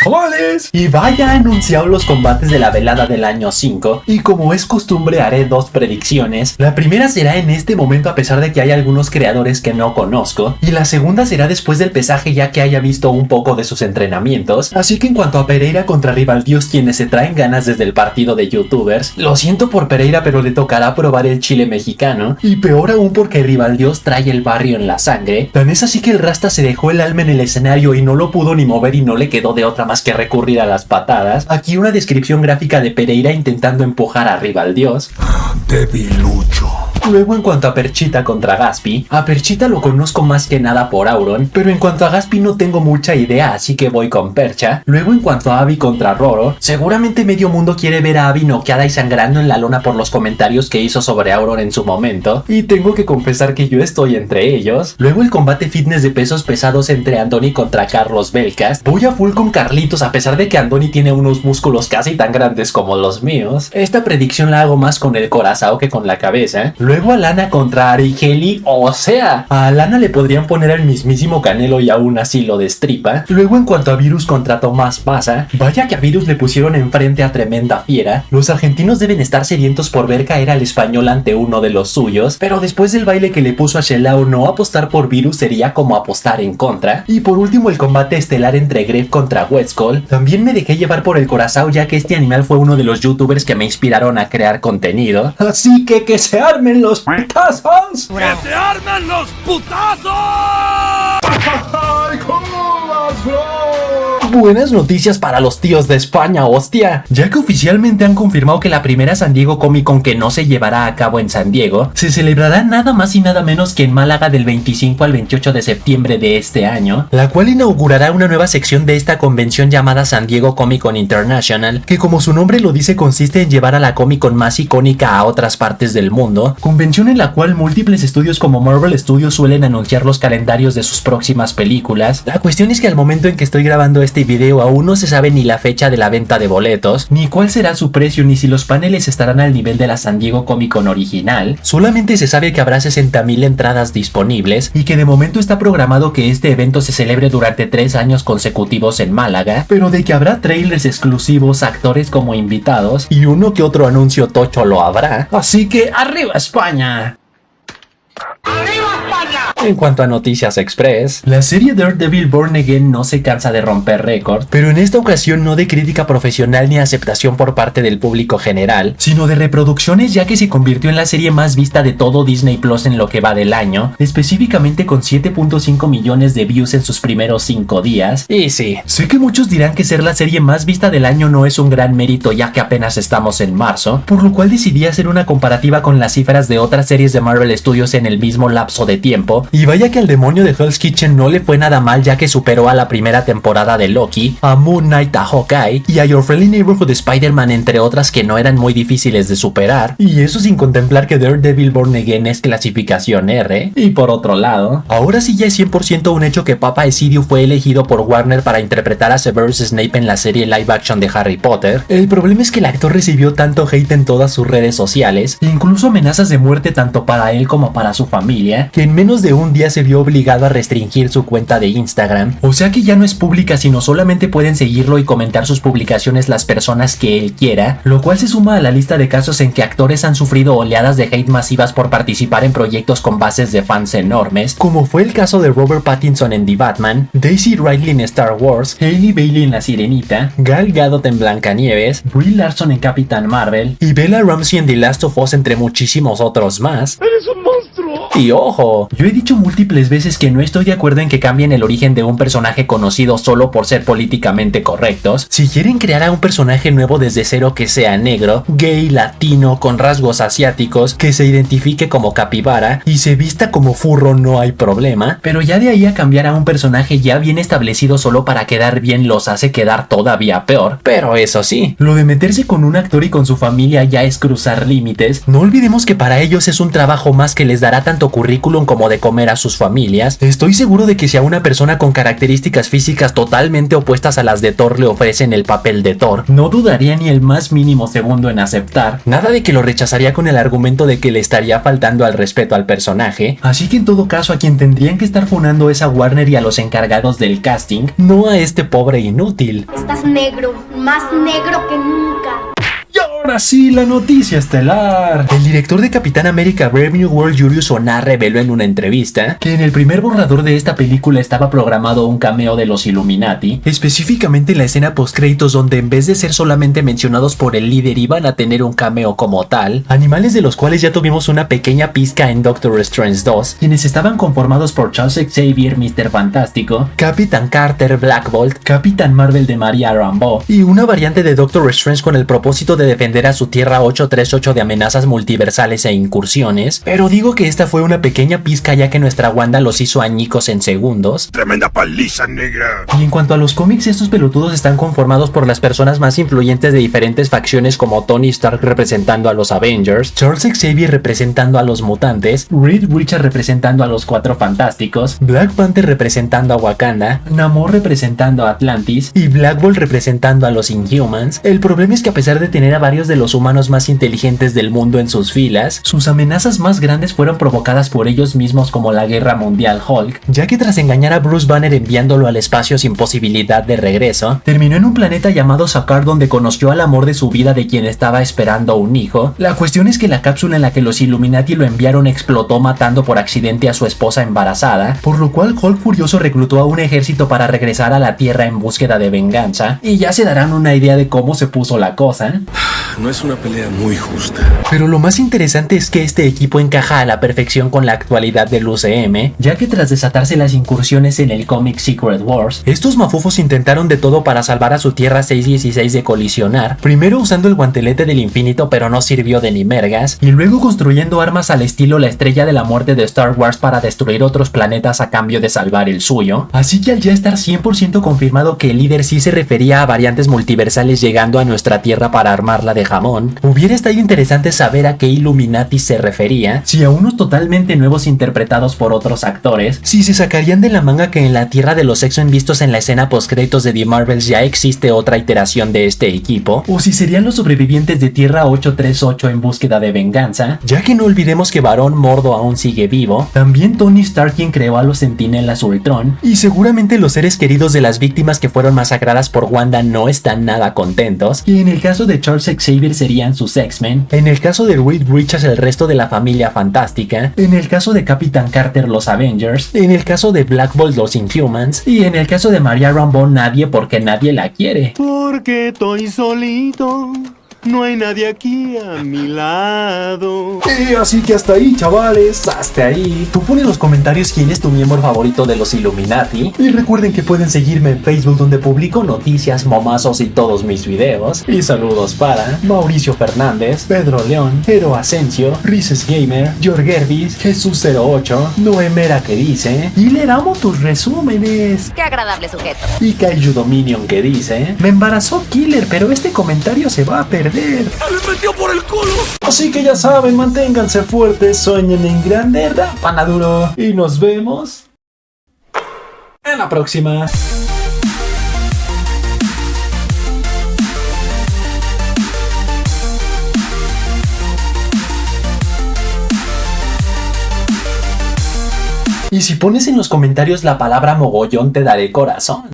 chavales. Y vaya, anunciado los combates de la velada del año 5. Y como es costumbre haré dos predicciones. La primera será en este momento a pesar de que hay algunos creadores que no conozco. Y la segunda será después del pesaje ya que haya visto un poco de sus entrenamientos. Así que en cuanto a Pereira contra Rivaldios, quienes se traen ganas desde el partido de youtubers, lo siento por Pereira pero le tocará probar el chile mexicano. Y peor aún porque Rivaldios trae el barrio en la sangre. Tan es así que el Rasta se dejó el alma en el escenario y no lo pudo ni mover y no le quedó de otra más que recurrir a las patadas. Aquí una descripción gráfica de Pereira intentando empujar a Rivaldios. Debilucho. Luego en cuanto a Perchita contra Gaspi, a Perchita lo conozco más que nada por Auron, pero en cuanto a Gaspi no tengo mucha idea, así que voy con Percha. Luego en cuanto a Abby contra Roro, seguramente medio mundo quiere ver a Abby noqueada y sangrando en la lona por los comentarios que hizo sobre Auron en su momento, y tengo que confesar que yo estoy entre ellos. Luego el combate fitness de pesos pesados entre Andoni contra Carlos Belcast. Voy a full con Carlitos a pesar de que Andoni tiene unos músculos casi tan grandes como los míos. Esta predicción la hago más con el corazón que con la cabeza. Luego Alana contra Arigeli, o sea, a Alana le podrían poner el mismísimo Canelo y aún así lo destripa. Luego en cuanto a Virus contra Tomás Maza, vaya que a Virus le pusieron enfrente a tremenda fiera. Los argentinos deben estar sedientos por ver caer al español ante uno de los suyos, pero después del baile que le puso a Shelao, no apostar por Virus sería como apostar en contra. Y por último el combate estelar entre Gref contra Westcall. También me dejé llevar por el corazón ya que este animal fue uno de los youtubers que me inspiraron a crear contenido. Así que se armen los putazos. ¡Que se armen los putazos! ¡Ay, cómo vas, bro! Buenas noticias para los tíos de España, hostia. Ya que oficialmente han confirmado que la primera San Diego Comic Con que no se llevará a cabo en San Diego, se celebrará nada más y nada menos que en Málaga del 25 al 28 de septiembre de este año, la cual inaugurará una nueva sección de esta convención llamada San Diego Comic Con International, que como su nombre lo dice consiste en llevar a la Comic Con más icónica a otras partes del mundo, convención en la cual múltiples estudios como Marvel Studios suelen anunciar los calendarios de sus próximas películas. La cuestión es que al momento en que estoy grabando este video aún no se sabe ni la fecha de la venta de boletos, ni cuál será su precio, ni si los paneles estarán al nivel de la San Diego Comic Con original. Solamente se sabe que habrá 60,000 entradas disponibles y que de momento está programado que este evento se celebre durante 3 años consecutivos en Málaga, pero de que habrá trailers exclusivos, actores como invitados y uno que otro anuncio tocho lo habrá. Así que ¡arriba España! En cuanto a Noticias Express, la serie Daredevil Born Again no se cansa de romper récords, pero en esta ocasión no de crítica profesional ni aceptación por parte del público general, sino de reproducciones, ya que se convirtió en la serie más vista de todo Disney Plus en lo que va del año, específicamente con 7.5 millones de views en sus primeros 5 días. Y sí, sé que muchos dirán que ser la serie más vista del año no es un gran mérito ya que apenas estamos en marzo, por lo cual decidí hacer una comparativa con las cifras de otras series de Marvel Studios en el mismo lapso de tiempo, y vaya que al demonio de Hell's Kitchen no le fue nada mal ya que superó a la primera temporada de Loki, a Moon Knight, a Hawkeye y a Your Friendly Neighborhood Spider-Man, entre otras que no eran muy difíciles de superar, y eso sin contemplar que Daredevil Born Again es clasificación R. Y por otro lado, ahora sí ya es 100% un hecho que Papa Esidio fue elegido por Warner para interpretar a Severus Snape en la serie live action de Harry Potter. El problema es que el actor recibió tanto hate en todas sus redes sociales, incluso amenazas de muerte tanto para él como para su familia, que en menos de un día se vio obligado a restringir su cuenta de Instagram, o sea que ya no es pública sino solamente pueden seguirlo y comentar sus publicaciones las personas que él quiera, lo cual se suma a la lista de casos en que actores han sufrido oleadas de hate masivas por participar en proyectos con bases de fans enormes, como fue el caso de Robert Pattinson en The Batman, Daisy Ridley en Star Wars, Hailey Bailey en La Sirenita, Gal Gadot en Blancanieves, Brie Larson en Capitán Marvel y Bella Ramsey en The Last of Us, entre muchísimos otros más. ¡Eres un monstruo! Y ojo, yo he dicho múltiples veces que no estoy de acuerdo en que cambien el origen de un personaje conocido solo por ser políticamente correctos. Si quieren crear a un personaje nuevo desde cero que sea negro, gay, latino, con rasgos asiáticos, que se identifique como capibara y se vista como furro, no hay problema, pero ya de ahí a cambiar a un personaje ya bien establecido solo para quedar bien los hace quedar todavía peor. Pero eso sí, lo de meterse con un actor y con su familia ya es cruzar límites. No olvidemos que para ellos es un trabajo más que les dará tanto tanto currículum como de comer a sus familias, estoy seguro de que si a una persona con características físicas totalmente opuestas a las de Thor le ofrecen el papel de Thor, no dudaría ni el más mínimo segundo en aceptar. Nada de que lo rechazaría con el argumento de que le estaría faltando al respeto al personaje. Así que en todo caso a quien tendrían que estar funando es a Warner y a los encargados del casting, no a este pobre inútil. Estás negro, más negro que nunca. Y ahora sí, la noticia estelar. El director de Capitán América Brave New World, Julius Onah, reveló en una entrevista que en el primer borrador de esta película estaba programado un cameo de los Illuminati, específicamente en la escena postcréditos donde en vez de ser solamente mencionados por el líder iban a tener un cameo como tal, animales de los cuales ya tuvimos una pequeña pizca en Doctor Strange 2, quienes estaban conformados por Charles Xavier, Mr. Fantástico, Capitán Carter, Black Bolt, Capitán Marvel de Maria Rambeau y una variante de Doctor Strange con el propósito de defender a su Tierra 838 de amenazas multiversales e incursiones, pero digo que esta fue una pequeña pizca ya que nuestra Wanda los hizo añicos en segundos. Tremenda paliza, negra. Y en cuanto a los cómics, estos pelotudos están conformados por las personas más influyentes de diferentes facciones como Tony Stark representando a los Avengers, Charles Xavier representando a los mutantes, Reed Richards representando a los Cuatro Fantásticos, Black Panther representando a Wakanda, Namor representando a Atlantis y Black Bolt representando a los Inhumans. El problema es que a pesar de tener a varios de los humanos más inteligentes del mundo en sus filas, sus amenazas más grandes fueron provocadas por ellos mismos, como la Guerra Mundial Hulk, ya que tras engañar a Bruce Banner enviándolo al espacio sin posibilidad de regreso, terminó en un planeta llamado Sakaar donde conoció al amor de su vida, de quien estaba esperando un hijo. La cuestión es que la cápsula en la que los Illuminati lo enviaron explotó matando por accidente a su esposa embarazada, por lo cual Hulk furioso reclutó a un ejército para regresar a la Tierra en búsqueda de venganza, y ya se darán una idea de cómo se puso la cosa. No es una pelea muy justa. Pero lo más interesante es que este equipo encaja a la perfección con la actualidad del UCM, ya que tras desatarse las incursiones en el cómic Secret Wars, estos mafufos intentaron de todo para salvar a su Tierra 616 de colisionar, primero usando el guantelete del infinito pero no sirvió de ni mergas, y luego construyendo armas al estilo la Estrella de la Muerte de Star Wars para destruir otros planetas a cambio de salvar el suyo. Así que al ya estar 100% confirmado que el líder sí se refería a variantes multiversales llegando a nuestra Tierra para armarla de jamón, hubiera estado interesante saber a qué Illuminati se refería, si a unos totalmente nuevos interpretados por otros actores, si se sacarían de la manga que en la Tierra de los X-Men vistos en la escena postcréditos de The Marvels ya existe otra iteración de este equipo, o si serían los sobrevivientes de Tierra 838 en búsqueda de venganza, ya que no olvidemos que Barón Mordo aún sigue vivo, también Tony Stark quien creó a los Centinelas Ultron, y seguramente los seres queridos de las víctimas que fueron masacradas por Wanda no están nada contentos, y en el caso de Charles Xavier serían sus X-Men, en el caso de Reed Richards el resto de la familia fantástica, en el caso de Capitán Carter los Avengers, en el caso de Black Bolt los Inhumans, y en el caso de Maria Rambeau nadie, porque nadie la quiere. Porque estoy solito, no hay nadie aquí a mi lado. Y así que hasta ahí, chavales, hasta ahí. Tú pon en los comentarios quién es tu miembro favorito de los Illuminati. Y recuerden que pueden seguirme en Facebook, donde publico noticias, momazos y todos mis videos. Y saludos para Mauricio Fernández, Pedro León, Hero Asensio, Rises Gamer, Jorgerbis, Jesús08, Noemera que dice: y le damos tus resúmenes. Qué agradable sujeto. Y Kaiju Dominion que dice: me embarazó Killer, pero este comentario se va a perder. ¡Me metió por el culo! Así que ya saben, manténganse fuertes, sueñen en grande, rapan a duro. Y nos vemos en la próxima. Y si pones en los comentarios la palabra mogollón, te daré corazón.